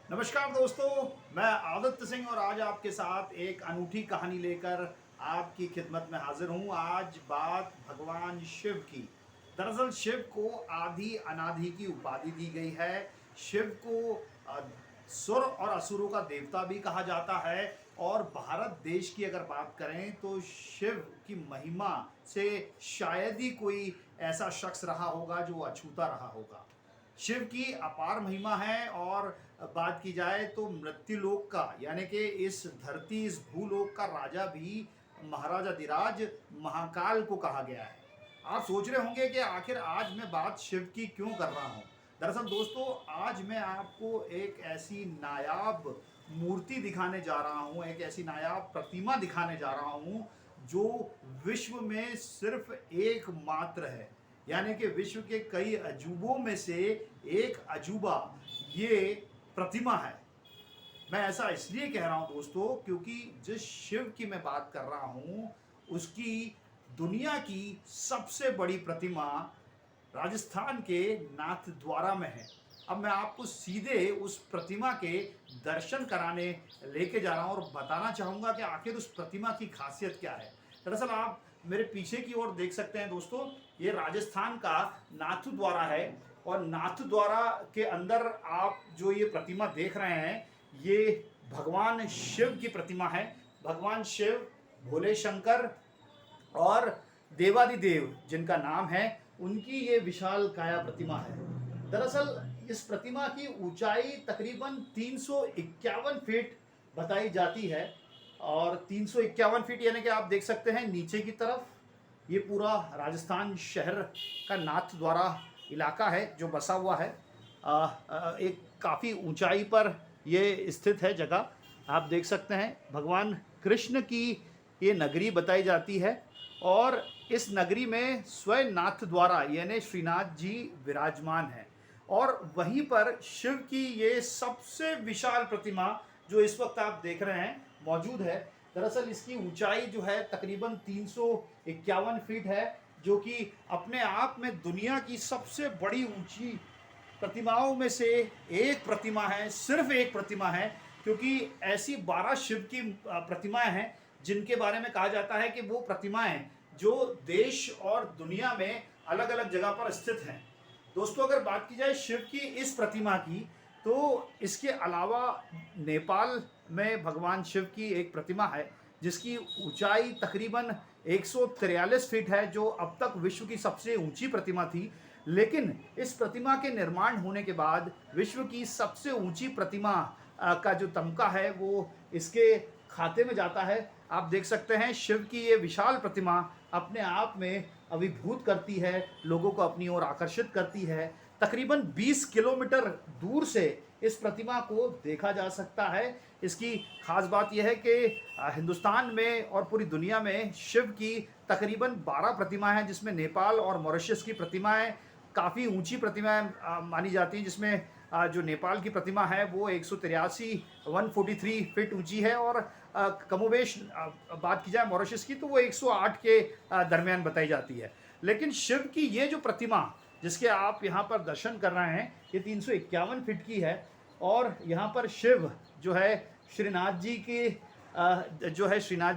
नमस्कार दोस्तों, मैं आदित्य सिंह और आज आपके साथ एक अनूठी कहानी लेकर आपकी खिदमत में हाजिर हूँ। आज बात भगवान शिव की। दरअसल शिव को आदि अनादि की उपाधि दी गई है। शिव को सुर और असुरों का देवता भी कहा जाता है। और भारत देश की अगर बात करें तो शिव की महिमा से शायद ही कोई ऐसा शख्स रहा होगा जो अछूता रहा होगा। शिव की अपार महिमा है। और बात की जाए तो मृत्युलोक का यानी कि इस धरती इस भूलोक का राजा भी महाराजाधिराज महाकाल को कहा गया है। आप सोच रहे होंगे कि आखिर आज मैं बात शिव की क्यों कर रहा हूं। दरअसल दोस्तों, आज मैं आपको एक ऐसी नायाब मूर्ति दिखाने जा रहा हूं, एक ऐसी नायाब प्रतिमा दिखाने जा रहा हूं जो विश्व में सिर्फ एकमात्र है। यानी कि विश्व के कई अजूबों में से एक अजूबा ये प्रतिमा है। मैं ऐसा इसलिए कह रहा हूं दोस्तों क्योंकि जिस शिव की मैं बात कर रहा हूं उसकी दुनिया की सबसे बड़ी प्रतिमा राजस्थान के नाथद्वारा में है। अब मैं आपको सीधे उस प्रतिमा के दर्शन कराने लेके जा रहा हूं और बताना चाहूंगा कि आखिर उस प्रतिमा की खासियत क्या है। दरअसल आप मेरे पीछे की ओर देख सकते हैं दोस्तों, ये राजस्थान का नाथद्वारा है। और नाथद्वारा के अंदर आप जो ये प्रतिमा देख रहे हैं ये भगवान शिव की प्रतिमा है। भगवान शिव, भोले शंकर और देवादिदेव जिनका नाम है, उनकी ये विशाल काया प्रतिमा है। दरअसल इस प्रतिमा की ऊंचाई तकरीबन 351 फीट बताई जाती है। और 351 फीट यानी कि आप देख सकते हैं नीचे की तरफ ये पूरा राजस्थान शहर का नाथ द्वारा इलाका है जो बसा हुआ है। एक काफ़ी ऊंचाई पर ये स्थित है जगह। आप देख सकते हैं भगवान कृष्ण की ये नगरी बताई जाती है। और इस नगरी में स्वयं नाथ द्वारा यानी श्रीनाथ जी विराजमान है। और वहीं पर शिव की ये सबसे विशाल प्रतिमा जो इस वक्त आप देख रहे हैं मौजूद है। दरअसल इसकी ऊंचाई जो है तकरीबन 351 फीट है, जो कि अपने आप में दुनिया की सबसे बड़ी ऊंची प्रतिमाओं में से एक प्रतिमा है, सिर्फ एक प्रतिमा है। क्योंकि ऐसी 12 शिव की प्रतिमाएं हैं जिनके बारे में कहा जाता है कि वो प्रतिमाएं जो देश और दुनिया में अलग अलग जगह पर स्थित हैं। दोस्तों, अगर बात की जाए शिव की इस प्रतिमा की तो इसके अलावा नेपाल में भगवान शिव की एक प्रतिमा है जिसकी ऊंचाई तकरीबन 143 फीट है, जो अब तक विश्व की सबसे ऊंची प्रतिमा थी। लेकिन इस प्रतिमा के निर्माण होने के बाद विश्व की सबसे ऊंची प्रतिमा का जो तमगा है वो इसके खाते में जाता है। आप देख सकते हैं शिव की ये विशाल प्रतिमा अपने आप में अभिभूत करती है, लोगों को अपनी ओर आकर्षित करती है। तकरीबन 20 किलोमीटर दूर से इस प्रतिमा को देखा जा सकता है। इसकी खास बात यह है कि हिंदुस्तान में और पूरी दुनिया में शिव की तकरीबन 12 प्रतिमाएं हैं, जिसमें नेपाल और मॉरिशस की प्रतिमाएं काफ़ी ऊंची प्रतिमाएं मानी जाती हैं। जिसमें जो नेपाल की प्रतिमा है वो 143 फीट ऊंची है। और कमोवेश बात की जाए मॉरिशस की तो वो 108 के दरमियान बताई जाती है। लेकिन शिव की ये जो प्रतिमा जिसके आप यहाँ पर दर्शन कर रहे हैं ये 351 फीट की है। और यहाँ पर शिव जो है श्रीनाथ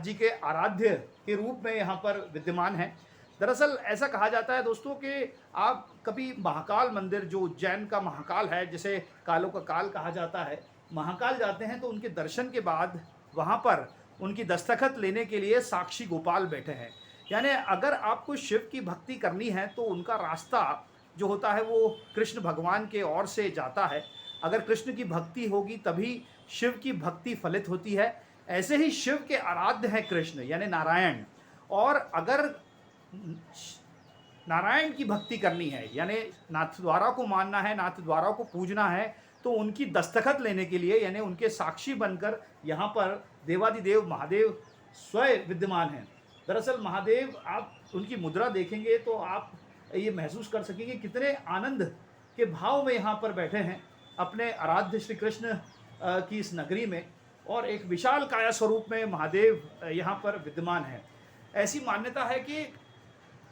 जी के आराध्य के रूप में यहाँ पर विद्यमान है। दरअसल ऐसा कहा जाता है दोस्तों कि आप कभी महाकाल मंदिर, जो उज्जैन का महाकाल है जिसे कालों का काल कहा जाता है, महाकाल जाते हैं तो उनके दर्शन के बाद वहाँ पर उनकी दस्तखत लेने के लिए साक्षी गोपाल बैठे हैं। यानी अगर आपको शिव की भक्ति करनी है तो उनका रास्ता जो होता है वो कृष्ण भगवान के ओर से जाता है। अगर कृष्ण की भक्ति होगी तभी शिव की भक्ति फलित होती है। ऐसे ही शिव के आराध्य हैं कृष्ण यानी नारायण। और अगर नारायण की भक्ति करनी है यानी नाथद्वारा को मानना है, नाथद्वारा को पूजना है, तो उनकी दस्तखत लेने के लिए यानी उनके साक्षी बनकर यहाँ पर देवादिदेव महादेव स्वयं विद्यमान हैं। दरअसल महादेव, आप उनकी मुद्रा देखेंगे तो आप ये महसूस कर सकेंगे कितने आनंद के भाव में यहाँ पर बैठे हैं अपने आराध्य श्री कृष्ण की इस नगरी में। और एक विशाल काया स्वरूप में महादेव यहाँ पर विद्यमान है। ऐसी मान्यता है कि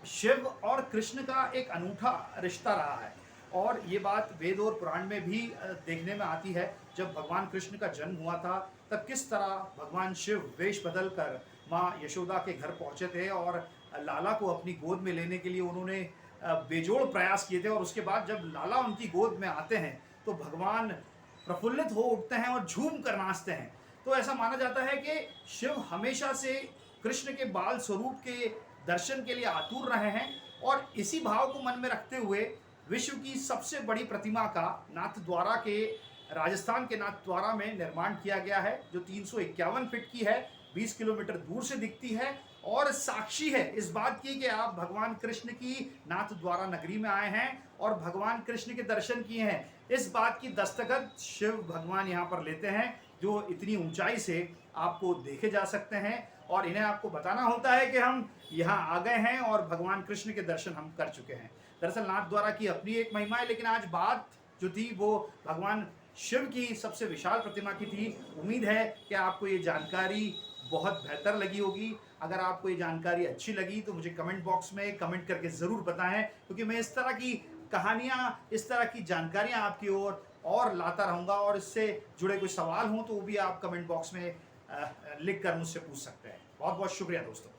शिव और कृष्ण का एक अनूठा रिश्ता रहा है। और ये बात वेद और पुराण में भी देखने में आती है। जब भगवान कृष्ण का जन्म हुआ था तब किस तरह भगवान शिव वेश बदल कर माँ यशोदा के घर पहुंचे थे और लाला को अपनी गोद में लेने के लिए उन्होंने बेजोड़ प्रयास किए थे। और उसके बाद जब लाला उनकी गोद में आते हैं तो भगवान प्रफुल्लित हो उठते हैं और झूम कर नाचते हैं। तो ऐसा माना जाता है कि शिव हमेशा से कृष्ण के बाल स्वरूप के दर्शन के लिए आतुर रहे हैं और इसी भाव को मन में रखते हुए विश्व की सबसे बड़ी प्रतिमा का नाथद्वारा के राजस्थान के नाथद्वारा में निर्माण किया गया है, जो 351 फीट की है, 20 किलोमीटर दूर से दिखती है और साक्षी है इस बात की कि आप भगवान कृष्ण की नाथद्वारा नगरी में आए हैं और भगवान कृष्ण के दर्शन किए हैं। इस बात की दस्तखत शिव भगवान यहाँ पर लेते हैं, जो इतनी ऊंचाई से आपको देखे जा सकते हैं और इन्हें आपको बताना होता है कि हम यहाँ आ गए हैं और भगवान कृष्ण के दर्शन हम कर चुके हैं। दरअसल नाथद्वारा की अपनी एक महिमा है, लेकिन आज बात जो थी वो भगवान शिव की सबसे विशाल प्रतिमा की थी। उम्मीद है कि आपको ये जानकारी बहुत बेहतर लगी होगी। अगर आपको ये जानकारी अच्छी लगी तो मुझे कमेंट बॉक्स में कमेंट करके ज़रूर बताएं, क्योंकि मैं इस तरह की कहानियाँ, इस तरह की जानकारियाँ आपकी ओर और लाता रहूँगा। और इससे जुड़े कोई सवाल हों तो वो भी आप कमेंट बॉक्स में लिख कर मुझसे पूछ सकते हैं। बहुत बहुत शुक्रिया दोस्तों।